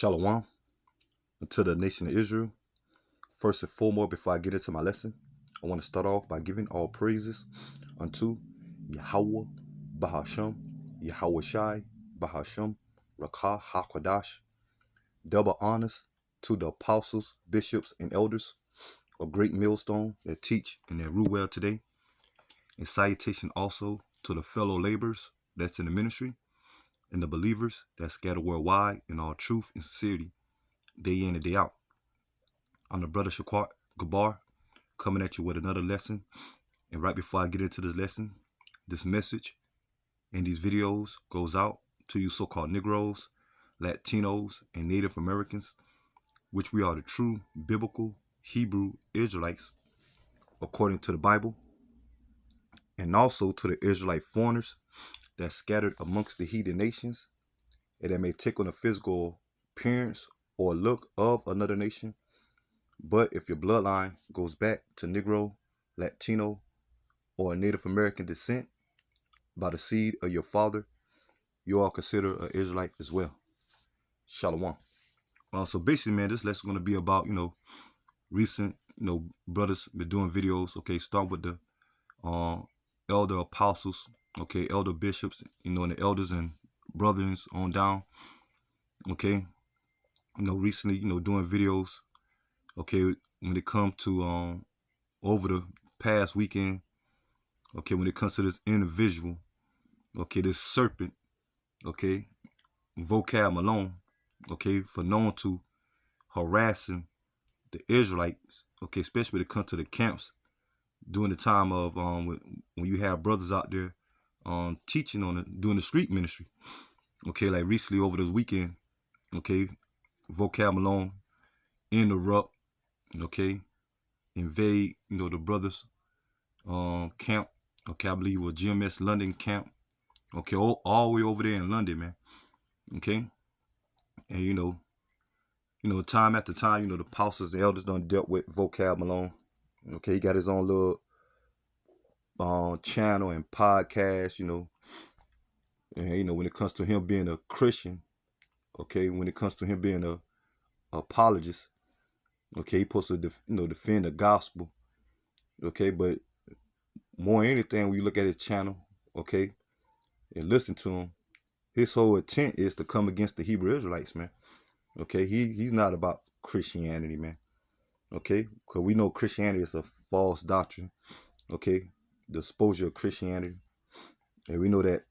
Shalom to the nation of Israel. First and foremost, before I get into my lesson, I want to start off by giving all praises unto Yahweh Bahasham, Yahweh Shai Bahasham, Rakah HaKodash. Double honors to the apostles, bishops, and elders of Great Millstone that teach and that rule well today. And salutation also to the fellow laborers that's in the ministry and the believers that scatter worldwide in all truth and sincerity, day in and day out. I'm the brother Shaquat Gabar, coming at you with another lesson. And right before I get into this lesson, this message and these videos goes out to you so-called Negroes, Latinos, and Native Americans, which we are the true biblical Hebrew Israelites according to the Bible, and also to the Israelite foreigners that scattered amongst the heathen nations and that may take on a physical appearance or look of another nation. But if your bloodline goes back to Negro, Latino, or Native American descent by the seed of your father, you are considered an Israelite as well. Shalom. So basically, man, this lesson is going to be about, recent, brothers been doing videos. Okay, start with the elder apostles, okay, elder bishops, and the elders and brothers on down. Okay, recently, doing videos. Okay, when it comes to over the past weekend, okay, when it comes to this individual, okay, this serpent, okay, Vocab Malone, okay, for known to harassing the Israelites, okay, especially when it comes to the camps during the time of when you have brothers out there teaching doing the street ministry, okay, like recently over this weekend, okay, Vocab Malone interrupt, okay, invade, the brothers camp, okay, I believe it was GMS London camp, okay, all the way over there in London, man, okay, and time after time, the apostles and elders done dealt with Vocab Malone, okay, he got his own little channel and podcast, and when it comes to him being a Christian, okay, when it comes to him being a apologist, okay, he supposed to defend the gospel, okay, but more than anything, when you look at his channel, okay, and listen to him, his whole intent is to come against the Hebrew Israelites, man. Okay, he's not about Christianity, man. Okay, because we know Christianity is a false doctrine. Okay, the exposure of Christianity, and we know that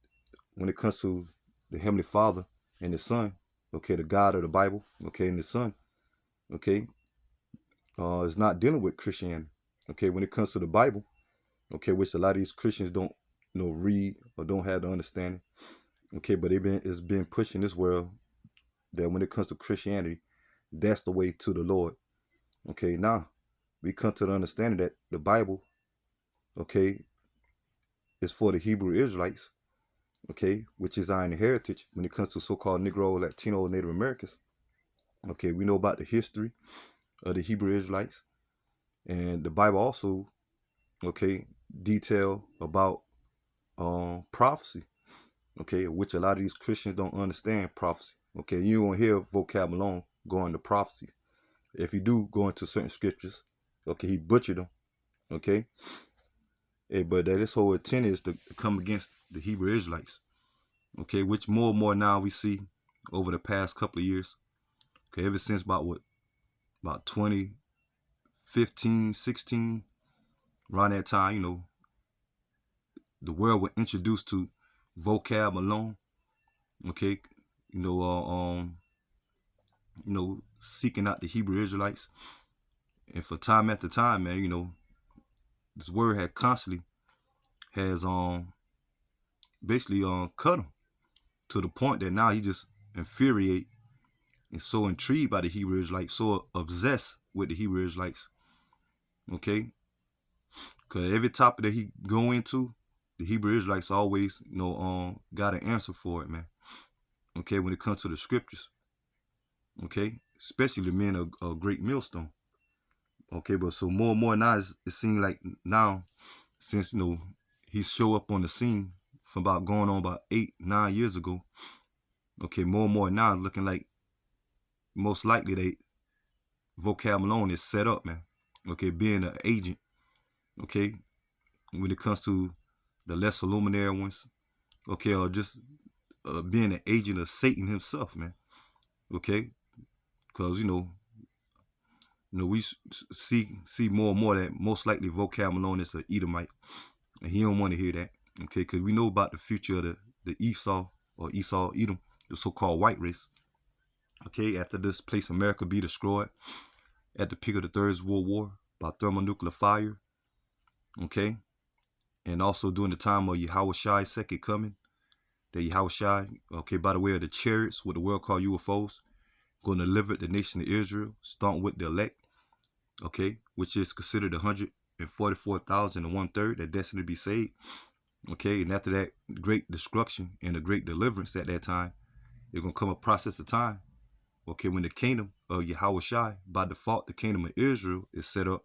when it comes to the Heavenly Father and the Son, okay, the God of the Bible, okay, and the Son, okay, is not dealing with Christianity. Okay, when it comes to the Bible, okay, which a lot of these Christians don't read or don't have the understanding. Okay, but it's been pushed in this world that when it comes to Christianity, that's the way to the Lord. Okay, now we come to the understanding that the Bible, okay, is for the Hebrew Israelites, okay, which is our heritage when it comes to so-called Negro, Latino, Native Americans. Okay, we know about the history of the Hebrew Israelites, and the Bible also, okay, detail about prophecy, okay, which a lot of these Christians don't understand prophecy. Okay, you won't hear Vocab Malone go into prophecy. If you do go into certain scriptures, okay, he butchered them, okay. But that his whole intent is to come against the Hebrew Israelites, okay, which more and more now we see over the past couple of years, okay, ever since about 2015, 16, around that time, the world was introduced to Vocab Malone, okay, seeking out the Hebrew Israelites, and for time after time, man, this word had constantly has basically cut him to the point that now he just infuriate and so intrigued by the Hebrew Israelites, so obsessed with the Hebrew Israelites, okay, because every topic that he go into, the Hebrew Israelites always got an answer for it, man. Okay, when it comes to the scriptures, okay, especially the men of Great Millstone. Okay, but so more and more now, it seems like now, since he show up on the scene from about 8-9 years ago. Okay, more and more now, looking like most likely they Vocab Malone is set up, man. Okay, being an agent. Okay, when it comes to the lesser luminary ones. Okay, or just being an agent of Satan himself, man. Okay, because we see more and more that most likely Vocab Malone is an Edomite, and he don't want to hear that. Okay, because we know about the future of the Esau or Esau Edom, the so-called white race. Okay, after this place America be destroyed at the peak of the Third World War by thermonuclear fire. Okay, and also during the time of Yahushai's second coming, the Yahushai, okay, by the way of the chariots, what the world call UFOs, going to deliver the nation of Israel, starting with the elect, okay, which is considered 144,000 and 1/3 that destined to be saved. Okay, and after that great destruction and a great deliverance at that time, it's going to come a process of time. Okay, when the kingdom of Yahushai, by default, the kingdom of Israel is set up,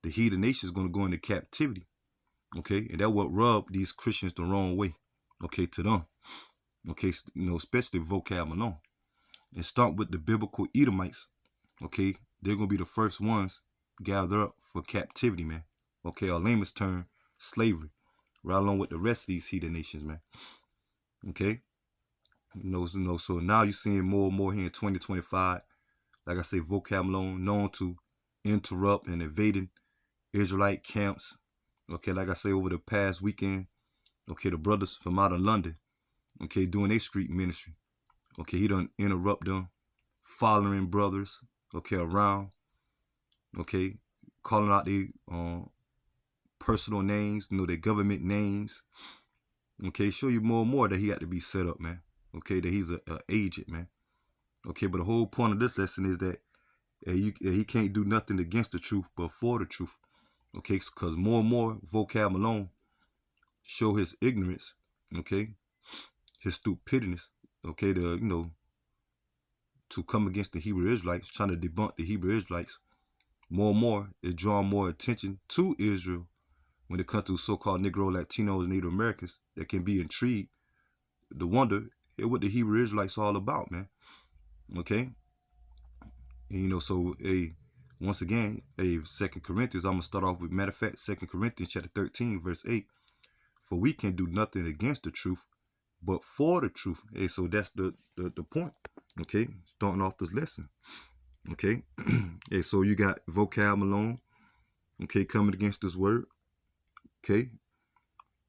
the heathen nation is going to go into captivity. Okay, and that will rub these Christians the wrong way. Okay, to them. Okay, especially Vocab Malone. And start with the biblical Edomites. Okay, they're going to be the first ones gathered up for captivity, man. Okay, or layman's term, slavery. Right along with the rest of these heathen nations, man. Okay? So now you're seeing more and more here in 2025. Like I say, Vocab Malone known to interrupt and invading Israelite camps. Okay, like I say, over the past weekend, okay, the brothers from out of London, okay, doing their street ministry. Okay, he done interrupt them, following brothers, okay, around, okay, calling out their personal names, their government names. Okay, show you more and more that he had to be set up, man. Okay, that he's a agent, man. Okay, but the whole point of this lesson is that he can't do nothing against the truth, but for the truth. Okay, because more and more Vocab Malone show his ignorance, okay, his stupidity, okay, to come against the Hebrew Israelites, trying to debunk the Hebrew Israelites. More and more is drawing more attention to Israel when it comes to so-called Negro, Latinos, Native Americans that can be intrigued to wonder what the Hebrew Israelites all about, man. Okay? And, so, once again, 2 Corinthians, I'm going to start off with, matter of fact, 2 Corinthians chapter 13, verse 8. For we can do nothing against the truth, but for the truth. So that's the point. Okay? Starting off this lesson. Okay? So you got Vocab Malone, okay, coming against this word. Okay?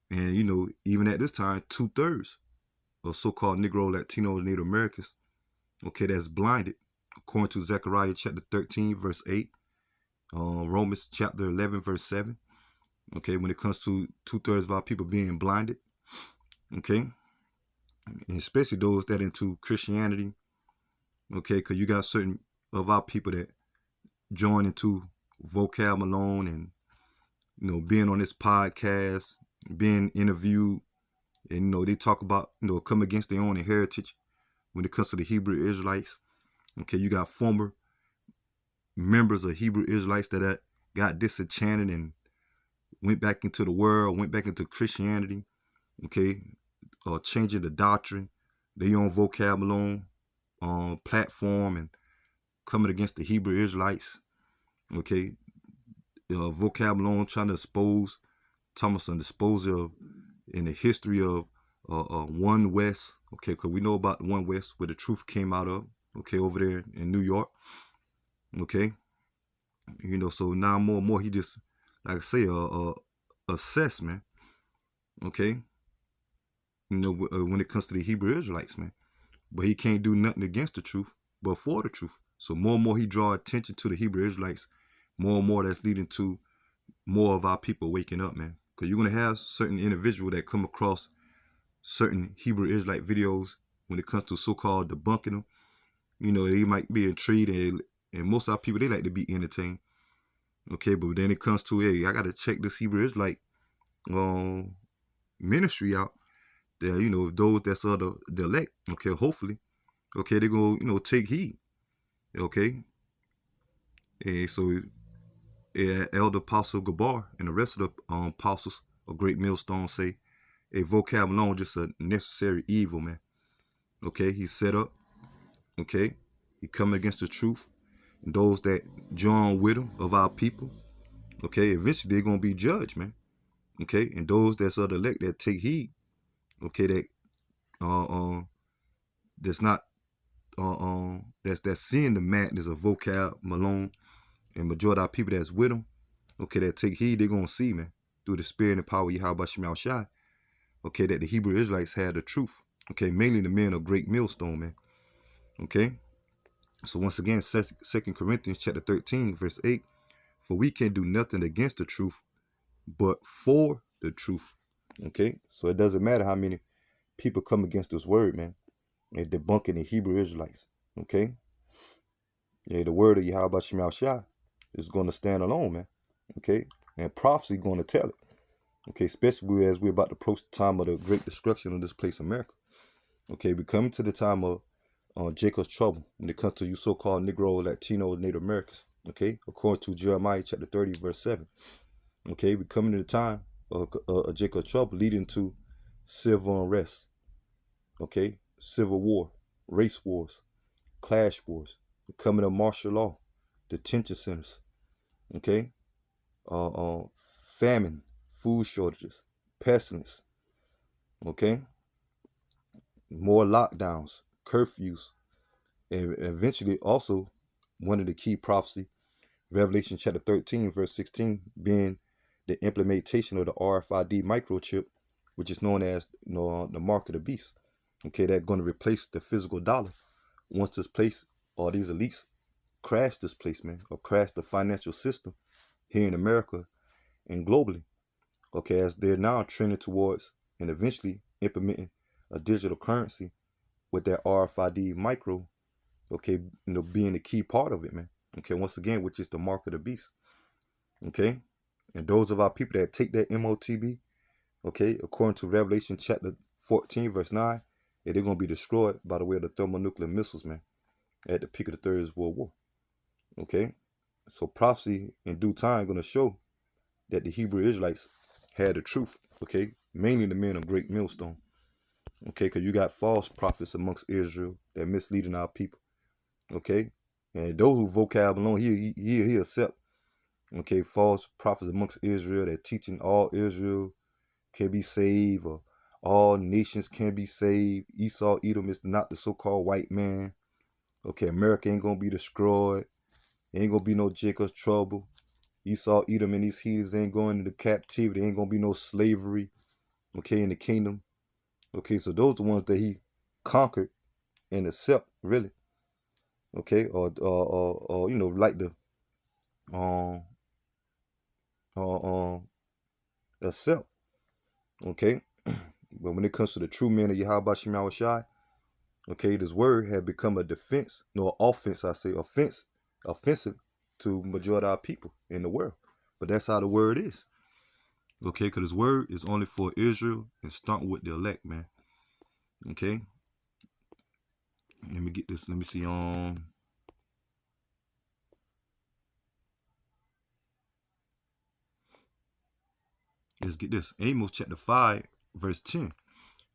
And, even at this time, 2/3 of so-called Negro, Latinos, Native Americans, okay, that's blinded, according to Zechariah chapter 13, verse 8, Romans chapter 11, verse 7, okay, when it comes to 2/3 of our people being blinded, okay, and especially those that into Christianity, okay, because you got certain of our people that join into Vocab Malone and, being on this podcast, being interviewed, and, they talk about, come against their own heritage when it comes to the Hebrew Israelites. Okay, you got former members of Hebrew Israelites that got disenchanted and went back into the world, went back into Christianity, okay, changing the doctrine, their own Vocab Malone platform and coming against the Hebrew Israelites, okay, Vocab Malone trying to expose Thomason disposal of in the history of One West, okay, because we know about the One West where the truth came out of, okay, over there in New York, okay, so now more and more he just, like I say, obsessed, man, okay, when it comes to the Hebrew Israelites, man, but he can't do nothing against the truth, but for the truth. So more and more he draw attention to the Hebrew Israelites, more and more that's leading to more of our people waking up, man. Because you're going to have certain individuals that come across certain Hebrew Israelite videos when it comes to so-called debunking them. They might be intrigued, and most of our people, they like to be entertained. Okay, but then it comes to, hey, I got to check this Hebrew Israelite ministry out. That, those that's of the elect, okay, hopefully, okay, they're going to, take heed. Okay. And so, Elder Apostle Gabar and the rest of the apostles of Great Millstone say, a Vocab Malone just a necessary evil, man. Okay, he's set up. Okay, He coming against the truth. And those that join with him of our people, okay, eventually they're gonna be judged, man. Okay, and those that's of the elect that take heed, okay, that that's not that's seeing the madness of Vocab Malone and majority of our people that's with him, okay, that take heed, they're gonna see, man, through the spirit and power of Yahweh Shemel Shai, okay, that the Hebrew Israelites had the truth. Okay, mainly the men of Great Millstone, man. Okay. So once again, 2 Corinthians chapter 13, verse 8, for we can do nothing against the truth, but for the truth. Okay, so it doesn't matter how many people come against this word, man, and debunking the Hebrew Israelites. Okay, yeah, the word of Yahweh Shemel Shai is going to stand alone, man. Okay, and prophecy going to tell it. Okay, especially as we're about to approach the time of the great destruction of this place, America. Okay, we come to the time of Jacob's trouble when it comes to you so-called Negro, Latino, Native Americans. Okay, according to Jeremiah chapter 30, verse 7. Okay, we coming to the time of Jacob's trouble leading to civil unrest. Okay, civil war, race wars, clash wars, the coming of martial law, detention centers. Okay, famine, food shortages, pestilence. Okay, more lockdowns, curfews, and eventually also one of the key prophecy, Revelation chapter 13, verse 16, being the implementation of the RFID microchip, which is known as the mark of the beast. Okay, that's going to replace the physical dollar. Once this place or these elites crash this place, man, or crash the financial system here in America and globally. Okay, as they're now trending towards and eventually implementing a digital currency with that RFID micro, okay, being the key part of it, man. Okay, once again, which is the mark of the beast. Okay, and those of our people that take that MOTB, okay, according to Revelation chapter 14, verse 9, they're going to be destroyed by the way of the thermonuclear missiles, man, at the peak of the Third World War. Okay, so prophecy in due time going to show that the Hebrew Israelites had the truth. Okay, mainly the men of Great Millstone. Okay, because you got false prophets amongst Israel that misleading our people. Okay, and those who vocab alone, he accept. Okay, false prophets amongst Israel that teaching all Israel can be saved, or all nations can be saved. Esau, Edom is not the so-called white man. Okay, America ain't gonna be destroyed. Ain't gonna be no Jacob's trouble. Esau, Edom, and these heathens ain't going into captivity. Ain't gonna be no slavery. Okay, in the kingdom. Okay, so those are the ones that he conquered and accept, really. Okay, or like the accept. Okay, but when it comes to the true men of Yahweh Shemel Shai, okay, this word had become a defense, no offense, I say offensive to majority of our people in the world. But that's how the word is. Okay, because this word is only for Israel and starting with the elect, man. Okay. Let me get this. Let me see. Let's get this. Amos chapter 5, verse 10.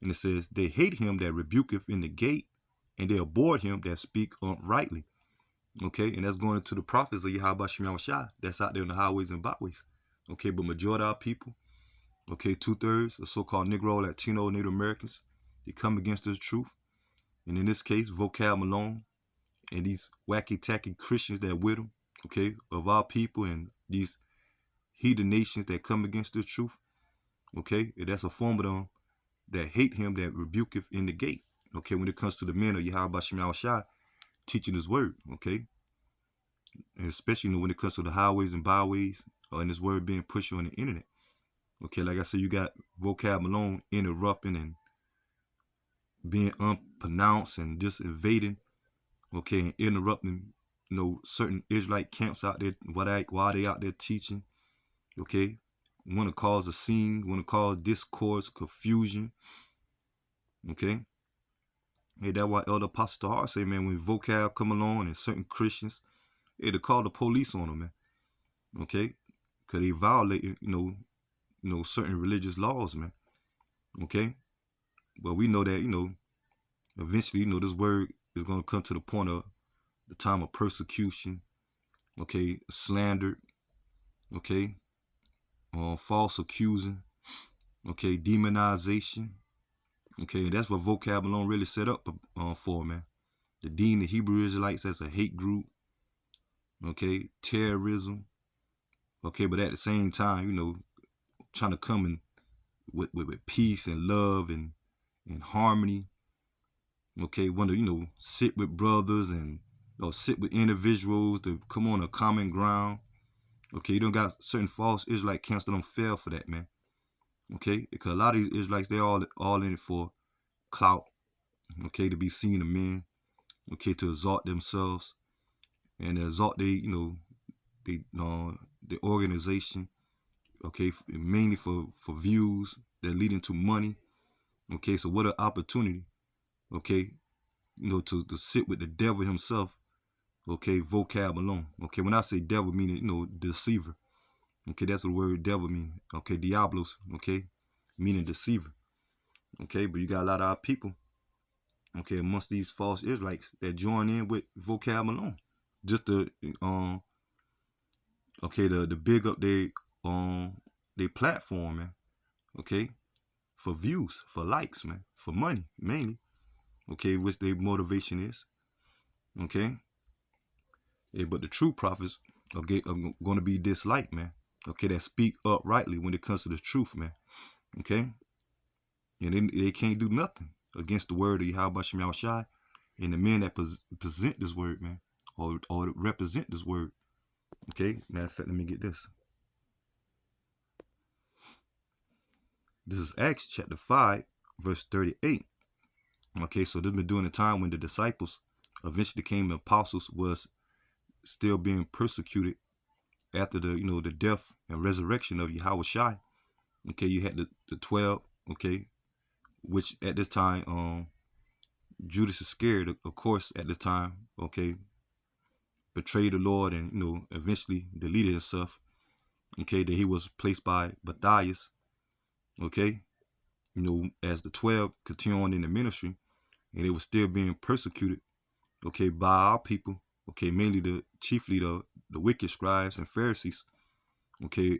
And it says, they hate him that rebuketh in the gate, and they abhor him that speak uprightly. Okay, and that's going into the prophets of Yahweh Shemel Shai. That's out there in the highways and byways. Okay, but majority of our people, okay, 2/3 of so-called Negro, Latino, Native Americans, they come against this truth. And in this case, Vocab Malone and these wacky-tacky Christians that with them, okay, of our people and these heathen nations that come against this truth, okay, and that's a form of them that hate him that rebuketh in the gate. Okay, when it comes to the men of Yahweh Shemel Shai teaching his word, okay, and especially when it comes to the highways and byways, and this word being pushed on the internet. Okay, like I said, you got Vocab Malone interrupting and being unpronounced and just invading, okay, and interrupting, certain Israelite camps out there while they out there teaching, okay, want to cause a scene, want to cause discourse, confusion, okay. Hey, that's why Elder Apostle Hart say, man, when Vocab come along and certain Christians, they call the police on them, man, okay, because they violate, certain religious laws, man, okay. But we know that, eventually, this word is going to come to the point of the time of persecution, okay, slandered, okay, false accusing, okay, demonization, okay, that's what vocab alone really set up for, man. The deem the Hebrew Israelites as a hate group, okay, terrorism, okay, but at the same time, trying to come in with peace and love and harmony, okay, want to, sit with brothers and sit with individuals to come on a common ground. Okay, you don't got certain false Israelite camps that don't fail for that, man. Okay, because a lot of these Israelites, they all in it for clout, okay, to be seen of men, okay, to exalt themselves and exalt the organization, okay, mainly for views that lead into money. Okay, so what an opportunity, okay, to sit with the devil himself, okay, vocab alone. Okay, when I say devil, meaning, deceiver. Okay, that's what the word devil means. Okay, diablos, okay, meaning deceiver. Okay, but you got a lot of our people, okay, amongst these false Israelites that join in with vocab alone. Just to okay, the big up they platform, man. Okay, for views, for likes, man, for money mainly. Okay, which their motivation is. Okay, yeah, but the true prophets are going to be disliked, man. Okay, that speak uprightly when it comes to the truth, man. Okay, and they can't do nothing against the word of Yahweh Shem Yahushai and the men that present this word, man, or represent this word. Okay, matter of fact, let me get this. This is Acts chapter 5, verse 38. Okay, so this been during the time when the disciples eventually became apostles, was still being persecuted after the death and resurrection of Yahweh Shai. Okay, you had the 12, okay, which at this time, Judas Iscariot, of course, at this time, okay, betrayed the Lord and, eventually deleted himself, okay, that he was placed by Matthias, okay, as the 12 continue on in the ministry, and they were still being persecuted, okay, by our people, okay, mainly chiefly the wicked scribes and Pharisees, okay,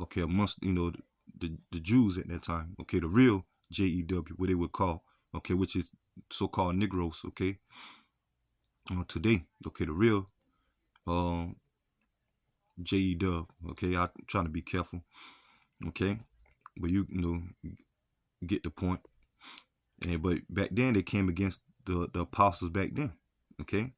okay, amongst, the Jews at that time, okay, the real JEW, what they would call, okay, which is so-called Negroes, okay, today, okay, the real JEW, okay, I'm trying to be careful, okay, but you get the point. And but back then they came against the apostles back then, okay,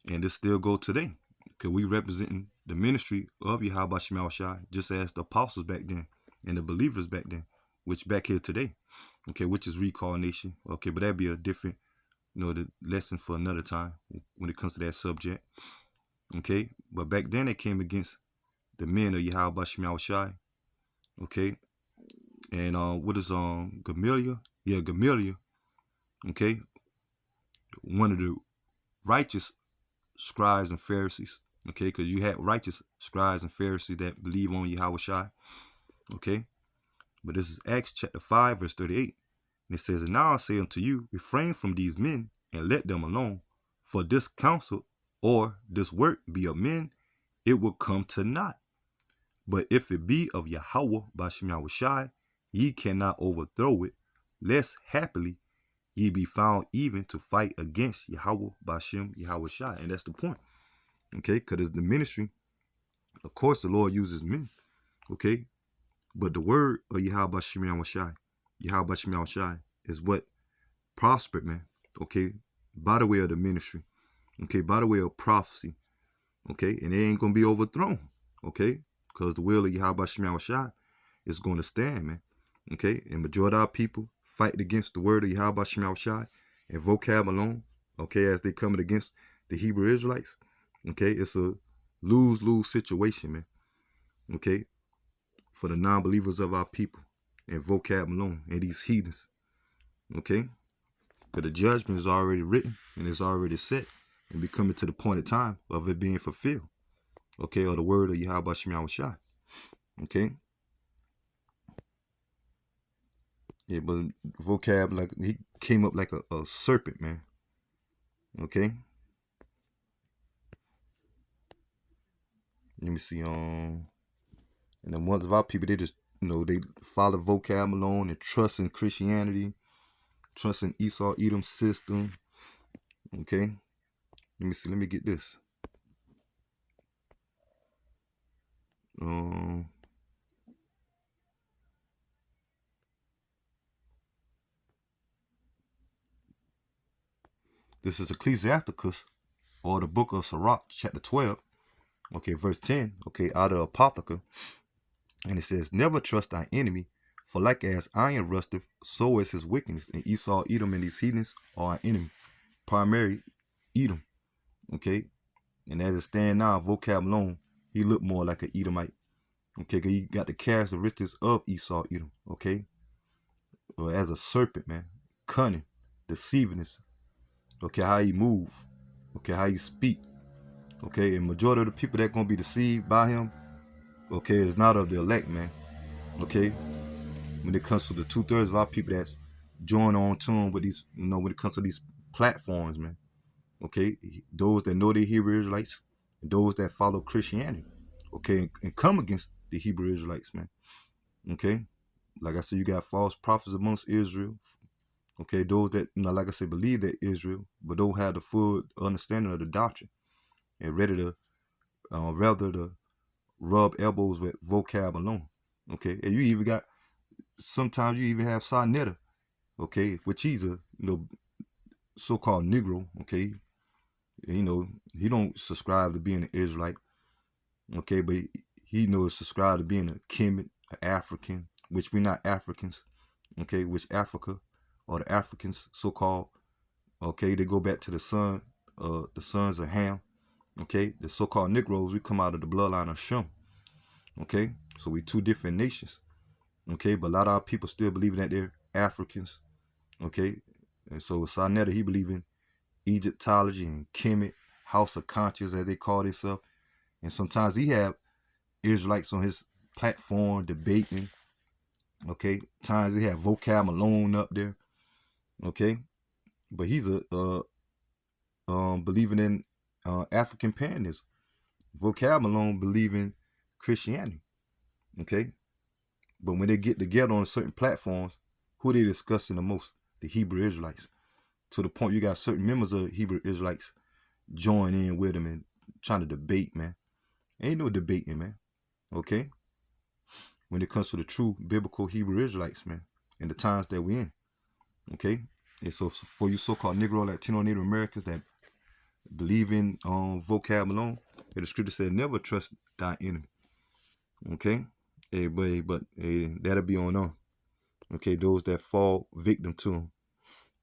and this still go today, because we representing the ministry of Yahweh Shem Yahushai, just as the apostles back then and the believers back then, which back here today, okay, which is reincarnation, okay, but that'd be a different, the lesson for another time when it comes to that subject, okay, but back then they came against the men of Yahweh Shem Yahushai, okay, and what is Gamaliel? Yeah, Gamaliel, okay, one of the righteous scribes and Pharisees, okay, because you had righteous scribes and Pharisees that believe on Yahweh Shai, okay, but this is Acts chapter 5, verse 38, and it says, and now I say unto you, refrain from these men, and let them alone, for this counsel, or this work be of men, it will come to naught, but if it be of Yahweh Bashem Yahushai, ye cannot overthrow it, lest happily ye be found even to fight against Yahweh Bashem Yahushai. And that's the point, okay, because the ministry, of course the Lord uses men, okay, but the word of Yahweh Bashem Yahushai is what prospered, man, okay, by the way of the ministry, okay, by the way of prophecy, okay, and it ain't going to be overthrown, okay, because the will of Yahweh Bashem Yahushai is going to stand, man, okay, and majority of our people fight against the word of Yahweh Bashem Yahushai and vocab alone, okay, as they coming against the Hebrew Israelites, okay, it's a lose-lose situation, man, okay, for the non-believers of our people and vocab alone and these heathens, okay, because the judgment is already written and it's already set and be coming to the point of time of it being fulfilled, okay, or the word of Yahweh Shem Yahushai, okay, yeah, but vocab, like, he came up like a serpent, man, okay, let me see. And then ones of our people, they just, they follow vocab alone and trust in Christianity, trust in Esau Edom system. Okay. Let me see. Let me get this. This is Ecclesiasticus, or the book of Sirach, chapter 12. Okay, verse 10. Okay, out of Apotheka. And it says, never trust thy enemy, for like as iron rusteth, so is his wickedness. And Esau, Edom, and these heathens are our enemy. Primary Edom. Okay. And as it stand now, vocab alone, he looked more like an Edomite. Okay, because he got the characteristics of Esau, Edom. Okay. Or as a serpent, man. Cunning, deceivingness. Okay, how he move. Okay, how he speak. Okay, and majority of the people that gonna be deceived by him, okay, is not of the elect, man. Okay, when it comes to the 2/3 of our people that's join on to him with these, when it comes to these platforms, man. Okay, those that know the Hebrew Israelites, and those that follow Christianity, okay, and come against the Hebrew Israelites, man. Okay, like I said, you got false prophets amongst Israel. Okay, those that, like I said, believe that Israel, but don't have the full understanding of the doctrine and ready to, rather to rub elbows with vocab alone. Okay, and you even got, sometimes you even have Sarnetta, okay, which he's a, so-called Negro. Okay, he don't subscribe to being an Israelite. Okay, but he knows subscribe to being a Kemet, an African, which we're not Africans. Okay, which Africa, or the Africans, so-called. Okay, they go back to the sons of Ham. Okay, the so-called Negroes, we come out of the bloodline of Shem. Okay, so we two different nations. Okay, but a lot of our people still believing that they're Africans. Okay, and so Sarnetta, he believe in Egyptology and Kemet, House of Conscience, as they call themselves. And sometimes he have Israelites on his platform debating. Okay, times they have vocab alone up there. Okay, but he's a believing in African paganism. Vocab alone believing Christianity. Okay, but when they get together on certain platforms, who they discussing the most? The Hebrew Israelites. To the point you got certain members of Hebrew Israelites join in with them and trying to debate, man. Ain't no debating, man. Okay? When it comes to the true biblical Hebrew Israelites, man, and the times that we're in. Okay? And so for you so-called Negro, Latino, Native Americans that believe in vocab alone, the scripture said, never trust thy enemy. Okay? Hey, but that'll be on them. Okay? Those that fall victim to him.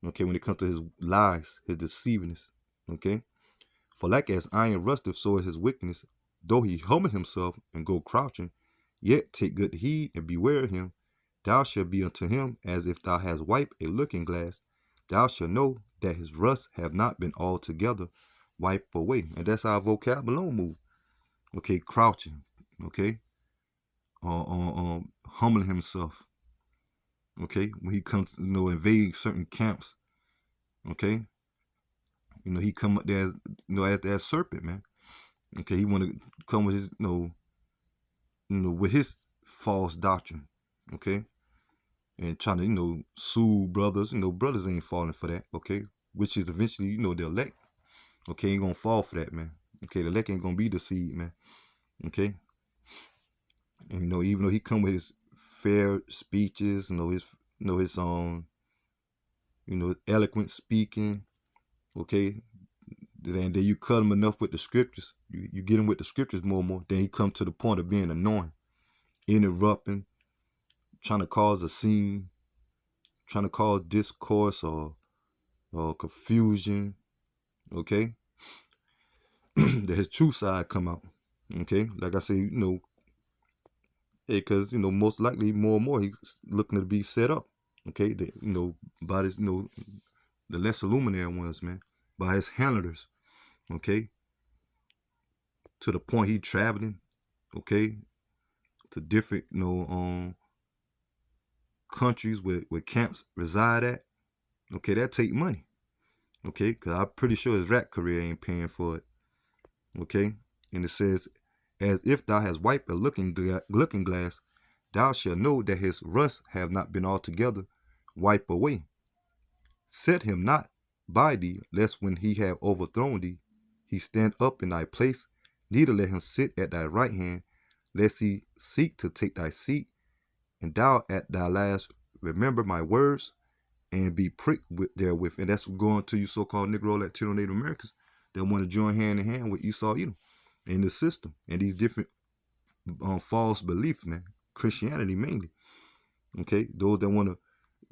Okay? When it comes to his lies, his deceivingness. Okay? For like as iron rusteth, so is his wickedness. Though he humble himself and go crouching, yet take good heed and beware of him. Thou shalt be unto him as if thou hast wiped a looking glass. Thou shalt know that his rust have not been altogether wiped away. And that's how vocab alone move. Okay, crouching. Okay, humbling himself. Okay, when he comes, invade certain camps. Okay, he come up there, as that serpent, man. Okay, he want to come with his, with his false doctrine. Okay, and trying to, sue brothers. Brothers ain't falling for that. Okay, which is eventually, the elect. Okay, ain't gonna fall for that, man. Okay, the elect ain't gonna be deceived, man. Okay, and even though he come with his fair speeches, his eloquent speaking. Okay, and then you cut him enough with the scriptures. You get him with the scriptures more and more. Then he come to the point of being annoying, interrupting, trying to cause a scene, trying to cause discourse or confusion. Okay, that his true side come out. Okay, like I say, because most likely more and more he's looking to be set up. Okay, by his, the less luminary ones, man, by his handlers. Okay, to the point he traveling. Okay, to different countries where camps reside at. Okay, that take money. Okay, because I'm pretty sure his rap career ain't paying for it. Okay, and it says, as if thou hast wiped a looking glass, thou shalt know that his rust have not been altogether wiped away. Set him not by thee, lest when he have overthrown thee, he stand up in thy place, neither let him sit at thy right hand, lest he seek to take thy seat, and thou at thy last remember my words, and be pricked therewith. And that's going to you so-called Negro Latino Native Americans that want to join hand in hand with Esau Edom in the system and these different false beliefs, man. Christianity mainly. Okay, those that want to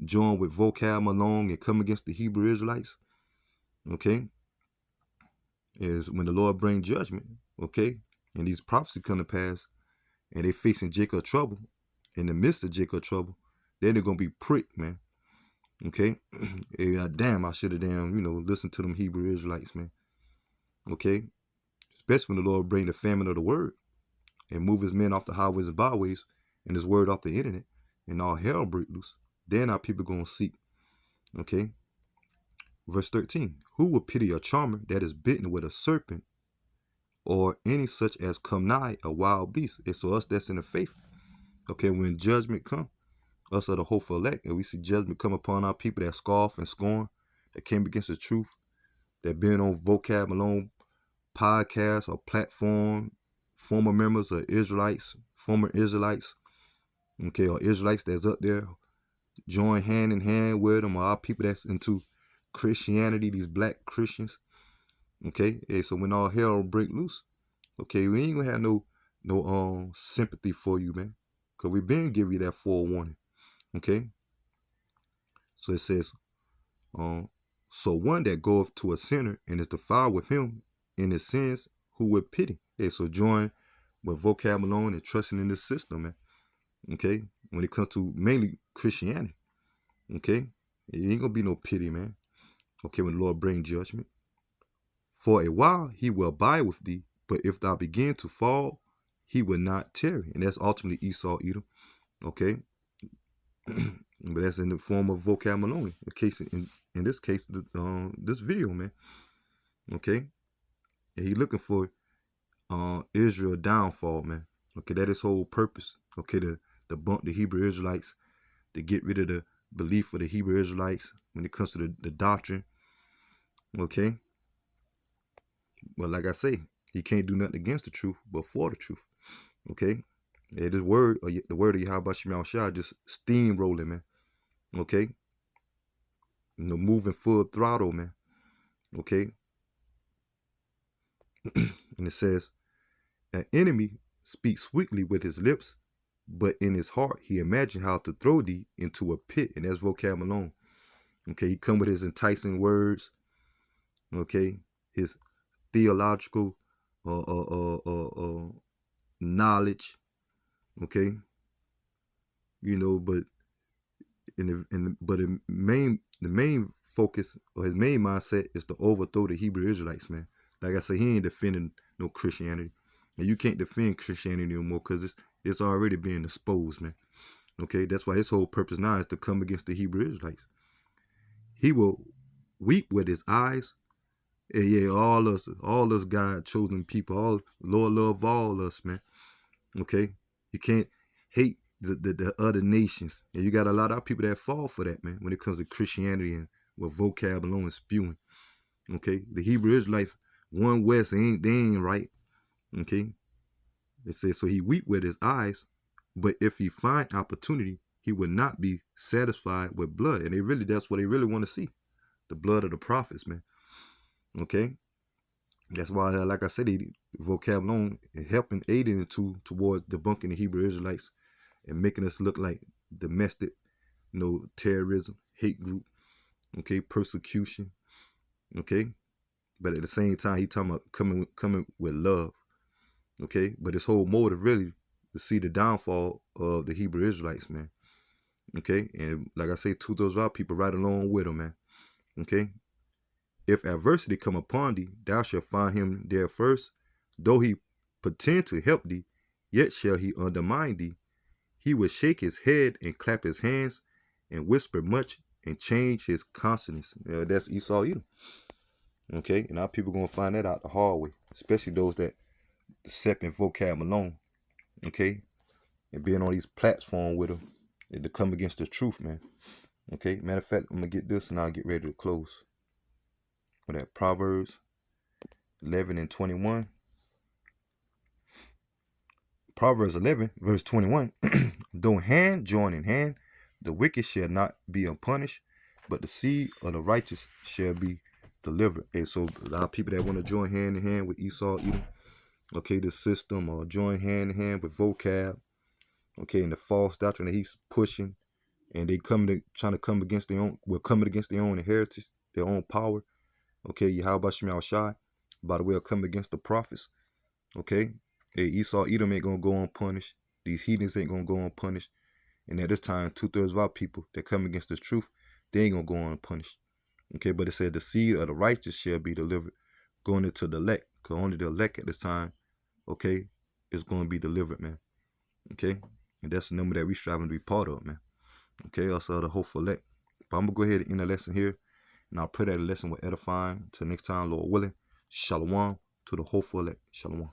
join with Vocab Malone and come against the Hebrew Israelites. Okay, is when the Lord bring judgment. Okay, and these prophecies come to pass, and they facing Jacob trouble. In the midst of Jacob trouble, then they're gonna be pricked, man. Okay, damn, I should have listened to them Hebrew Israelites, man. Okay, especially when the Lord bring the famine of the word and move his men off the highways and byways and his word off the internet, and all hell break loose. Then our people gonna seek. Okay, verse 13: Who will pity a charmer that is bitten with a serpent, or any such as come nigh a wild beast? And so us that's in the faith. Okay, when judgment come, us are the hopeful elect, and we see judgment come upon our people that scoff and scorn, that came against the truth, that been on Vocab Malone podcast or platform, former members of Israelites, former Israelites, okay, or Israelites that's up there, join hand in hand with them, or our people that's into Christianity, these black Christians, okay. And so when all hell break loose, okay, we ain't gonna have no sympathy for you, man, because we been giving you that forewarning. Okay, so it says, so one that goeth to a sinner and is defiled with him in his sins, who would pity? Yeah, so join with Vocab Malone and trusting in this system, man. Okay, when it comes to mainly Christianity, okay, it ain't gonna be no pity, man. Okay, when the Lord bring judgment, for a while he will abide with thee, but if thou begin to fall, he will not tarry, and that's ultimately Esau Edom. Okay. But that's in the form of Vocab Malone. The case in this case, this video, man. Okay, and he looking for Israel downfall, man. Okay, that is whole purpose. Okay, to debunk the Hebrew Israelites, to get rid of the belief of the Hebrew Israelites when it comes to the doctrine. Okay, but like I say, he can't do nothing against the truth, but for the truth. Okay, yeah, the word of Yahweh Shema Shah just steamrolling, man. Okay, moving full throttle, man. Okay, and it says, an enemy speaks sweetly with his lips, but in his heart he imagines how to throw thee into a pit. And that's Vocab Malone. Okay, he come with his enticing words. Okay, his theological knowledge. Okay, but the main focus or his main mindset is to overthrow the Hebrew Israelites, man. Like I say, he ain't defending no Christianity, and you can't defend Christianity no more because it's already being exposed, man. Okay, that's why his whole purpose now is to come against the Hebrew Israelites. He will weep with his eyes. And yeah, all us God chosen people, all Lord love all us, man. Okay, you can't hate the other nations, and you got a lot of people that fall for that, man. When it comes to Christianity and what Vocab Malone is spewing, okay, the Hebrew Israelites, one West, they ain't right. Okay, it says, so he weep with his eyes, but if he find opportunity, he would not be satisfied with blood. And that's what they really want to see, the blood of the prophets, man. Okay, that's why, like I said, Vocab Malone helping, aiding towards debunking the Hebrew Israelites and making us look like domestic, terrorism, hate group, okay, persecution, okay. But at the same time, he talking about coming with love, okay. But his whole motive really to see the downfall of the Hebrew Israelites, man. Okay, and like I say, to those our people right along with them, man. Okay, if adversity come upon thee, thou shalt find him there first. Though he pretend to help thee, yet shall he undermine thee. He will shake his head and clap his hands and whisper much and change his consonants. That's Esau Edom. Okay, and our people gonna find that out the hard way, especially those that deception vocab alone, okay? And being on these platforms with them, to come against the truth, man. Okay, matter of fact, I'm gonna get this and I'll get ready to close. With that Proverbs 11 and 21. Proverbs 11, verse 21. Though hand join in hand, the wicked shall not be unpunished, but the seed of the righteous shall be delivered. And so a lot of people that want to join hand in hand with Esau, Edom, okay, the system, or join hand in hand with vocab, okay, and the false doctrine that he's pushing, and they trying to come against their own, coming against their own inheritance, their own power. Okay, Yahweh Shem Shai, by the way, of coming against the prophets. Okay, hey, Esau, Edom ain't gonna go unpunished. These heathens ain't gonna go unpunished. And at this time, 2/3 of our people that come against the truth, they ain't gonna go unpunished. Okay, but it said the seed of the righteous shall be delivered, going into the elect, because only the elect at this time, okay, is going to be delivered, man. Okay, and that's the number that we striving to be part of, man. Okay, also the hopeful elect. But I'm gonna go ahead and end the lesson here, and I'll pray that the lesson will edify. Until next time, Lord willing, shalom to the hopeful elect. Shalom.